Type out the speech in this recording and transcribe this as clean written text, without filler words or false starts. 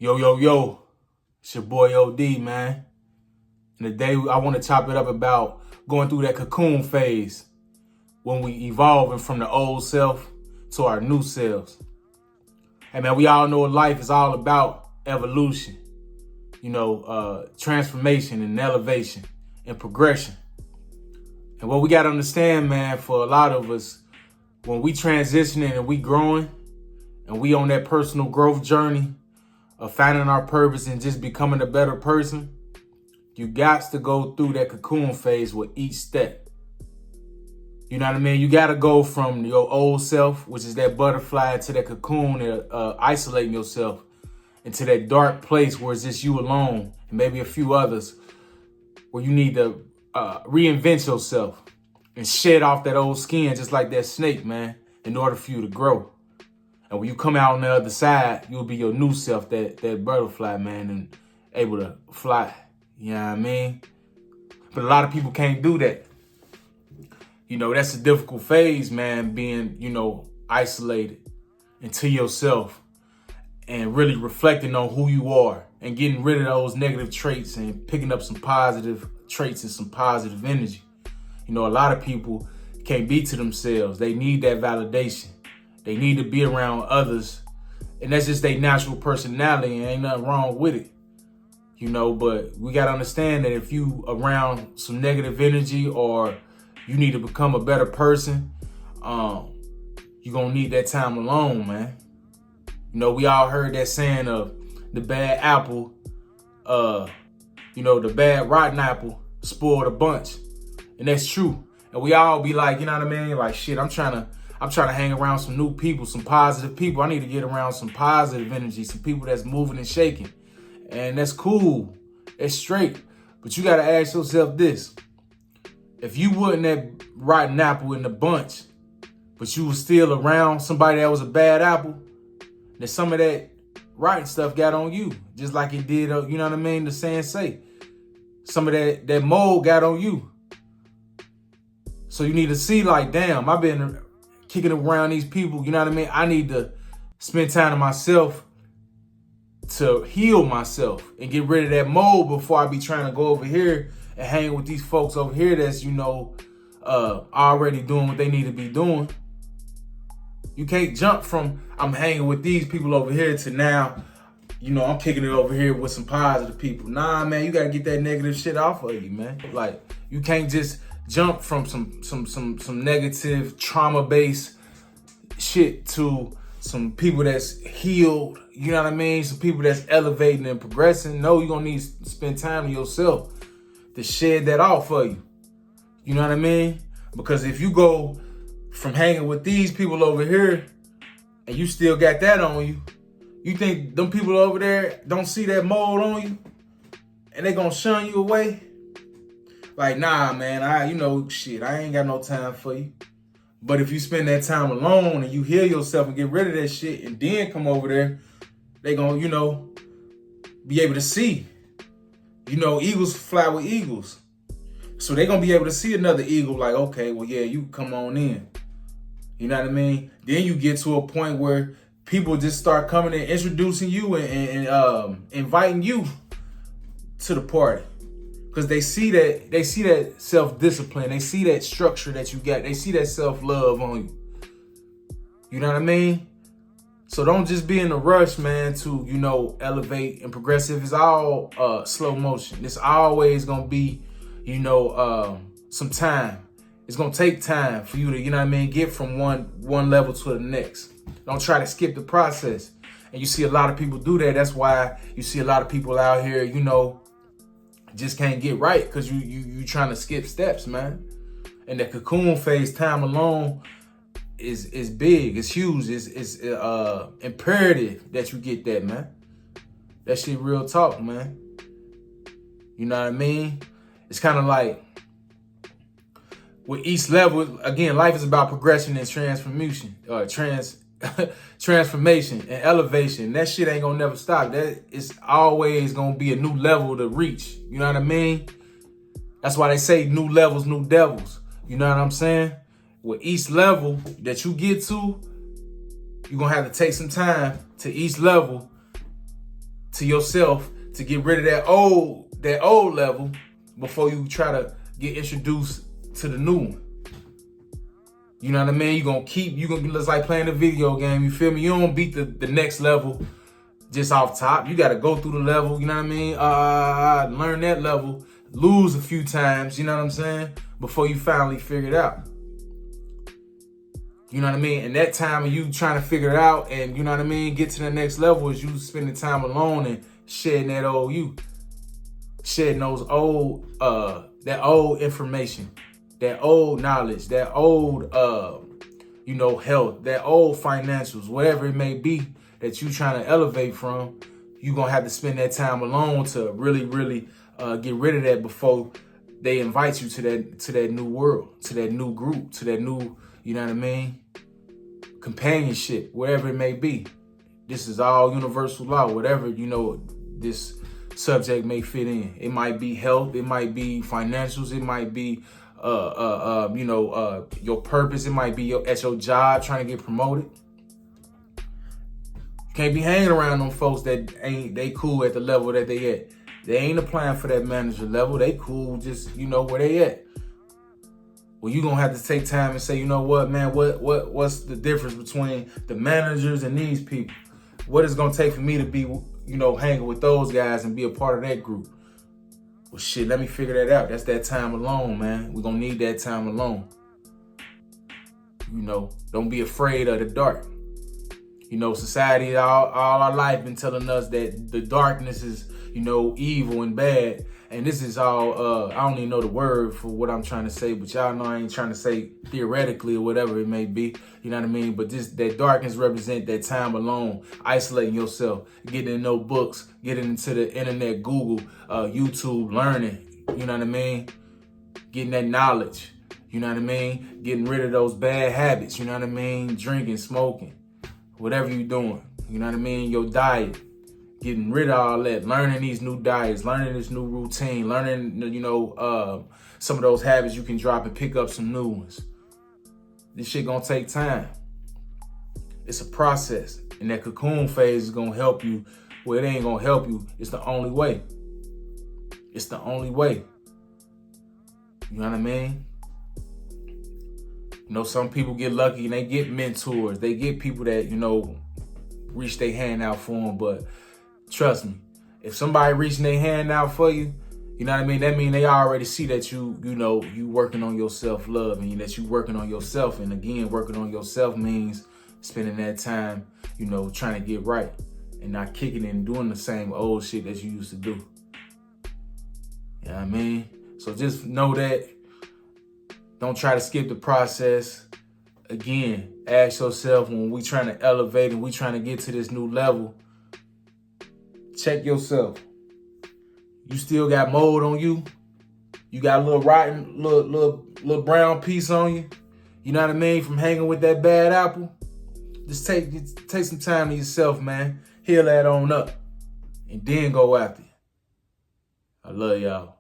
Yo, yo, yo, it's your boy OD, man. And today I want to chop it up about going through that cocoon phase when we evolving from the old self to our new selves. Hey, man, we all know life is all about evolution, transformation and elevation and progression. And what we got to understand, man, for a lot of us, when we transitioning and we growing and we on that personal growth journey of finding our purpose and just becoming a better person, you got to go through that cocoon phase with each step. You know what I mean? You got to go from your old self, which is that butterfly, to that cocoon, isolating yourself into that dark place where it's just you alone and maybe a few others, where you need to reinvent yourself and shed off that old skin just like that snake, man, in order for you to grow. And when you come out on the other side, you'll be your new self, that butterfly, man, and able to fly. You know what I mean? But a lot of people can't do that. You know, that's a difficult phase, man, being, isolated into yourself and really reflecting on who you are and getting rid of those negative traits and picking up some positive traits and some positive energy. You know, a lot of people can't be to themselves. They need that validation. They need to be around others. And that's just their natural personality, and ain't nothing wrong with it. But we got to understand that if you around some negative energy or you need to become a better person, you're going to need that time alone, man. We all heard that saying of the bad apple, the bad rotten apple spoiled a bunch. And that's true. And we all be like, you know what I mean? Like, shit, I'm trying to hang around some new people, some positive people. I need to get around some positive energy, some people that's moving and shaking. And that's cool. That's straight. But you got to ask yourself this. If you wasn't that rotten apple in the bunch, but you was still around somebody that was a bad apple, then some of that rotten stuff got on you. Just like it did, you know what I mean? The saying say. Some of that mold got on you. So you need to see like, damn, I've been kicking around these people, you know what I mean? I need to spend time to myself to heal myself and get rid of that mold before I be trying to go over here and hang with these folks over here that's, already doing what they need to be doing. You can't jump from I'm hanging with these people over here to now, I'm kicking it over here with some positive people. Nah, man, you got to get that negative shit off of you, man. Like, you can't just jump from some negative trauma-based shit to some people that's healed, you know what I mean? Some people that's elevating and progressing. No, you're going to need to spend time to yourself to shed that off for you. You know what I mean? Because if you go from hanging with these people over here and you still got that on you, you think them people over there don't see that mold on you and they going to shun you away? Like, nah, man, I ain't got no time for you. But if you spend that time alone and you heal yourself and get rid of that shit and then come over there, they gonna, be able to see. Eagles fly with eagles. So they gonna be able to see another eagle like, okay, well, yeah, you come on in. You know what I mean? Then you get to a point where people just start coming and introducing you and inviting you to the party. Because they see that self-discipline. They see that structure that you got. They see that self-love on you. You know what I mean? So don't just be in a rush, man, to, elevate and progressive. It's all slow motion. It's always going to be, some time. It's going to take time for you to, get from one level to the next. Don't try to skip the process. And you see a lot of people do that. That's why you see a lot of people out here, just can't get right because you trying to skip steps, man. And the cocoon phase time alone is big. It's huge. It's imperative that you get that, man. That shit real talk, man. You know what I mean? It's kind of like with each level, again, life is about progression and transformation, transformation and elevation. That shit ain't gonna never stop. That is always gonna be a new level to reach. You know what I mean? That's why they say new levels, new devils. You know what I'm saying? With each level that you get to, you're gonna have to take some time to each level to yourself to get rid of that old level before you try to get introduced to the new one. You know what I mean? You're gonna it's like playing a video game, you feel me? You don't beat the next level just off top. You gotta go through the level, you know what I mean? Learn that level, lose a few times, you know what I'm saying? Before you finally figure it out. You know what I mean? And that time of you trying to figure it out and, you know what I mean, get to the next level is you spending time alone and shedding that old you. Shedding those old, that old information, that old knowledge, that old, you know, health, that old financials, whatever it may be that you trying to elevate from. You gonna have to spend that time alone to really, really get rid of that before they invite you to that new world, to that new group, to that new, you know what I mean, companionship, wherever it may be. This is all universal law, whatever, you know, this subject may fit in. It might be health, it might be financials, it might be you know, your purpose, it might be at your job trying to get promoted. You can't be hanging around them folks that they cool at the level that they at. They ain't applying for that manager level. They cool just, you know, where they at. Well, you gonna have to take time and say, you know what, man, what's the difference between the managers and these people? What is it gonna take for me to be, you know, hanging with those guys and be a part of that group? Well, shit, let me figure that out. That's that time alone, man. We're gonna need that time alone. You know, don't be afraid of the dark. You know, society all our life been telling us that the darkness is, you know, evil and bad. And this is all, I don't even know the word for what I'm trying to say, but y'all know I ain't trying to say theoretically or whatever it may be, you know what I mean? But that darkness represent that time alone, isolating yourself, getting in no books, getting into the internet, Google, YouTube, learning, you know what I mean? Getting that knowledge, you know what I mean? Getting rid of those bad habits, you know what I mean? Drinking, smoking, whatever you're doing, you know what I mean? Your diet. Getting rid of all that, learning these new diets, learning this new routine, learning, you know, some of those habits you can drop and pick up some new ones. This shit gonna take time. It's a process. And that cocoon phase is gonna help you. Well, it ain't gonna help you. It's the only way. It's the only way. You know what I mean? You know, some people get lucky and they get mentors. They get people that, you know, reach their hand out for them, but trust me, if somebody reaching their hand out for you, you know what I mean? That mean they already see that you know, you working on your self-love and that you working on yourself. And again, working on yourself means spending that time, you know, trying to get right and not kicking it and doing the same old shit that you used to do. You know what I mean? So just know that. Don't try to skip the process. Again, ask yourself when we trying to elevate and we trying to get to this new level, check yourself. You still got mold on you? You got a little rotten, little brown piece on you? You know what I mean? From hanging with that bad apple? Just take some time to yourself, man. Heal that on up. And then go after it. I love y'all.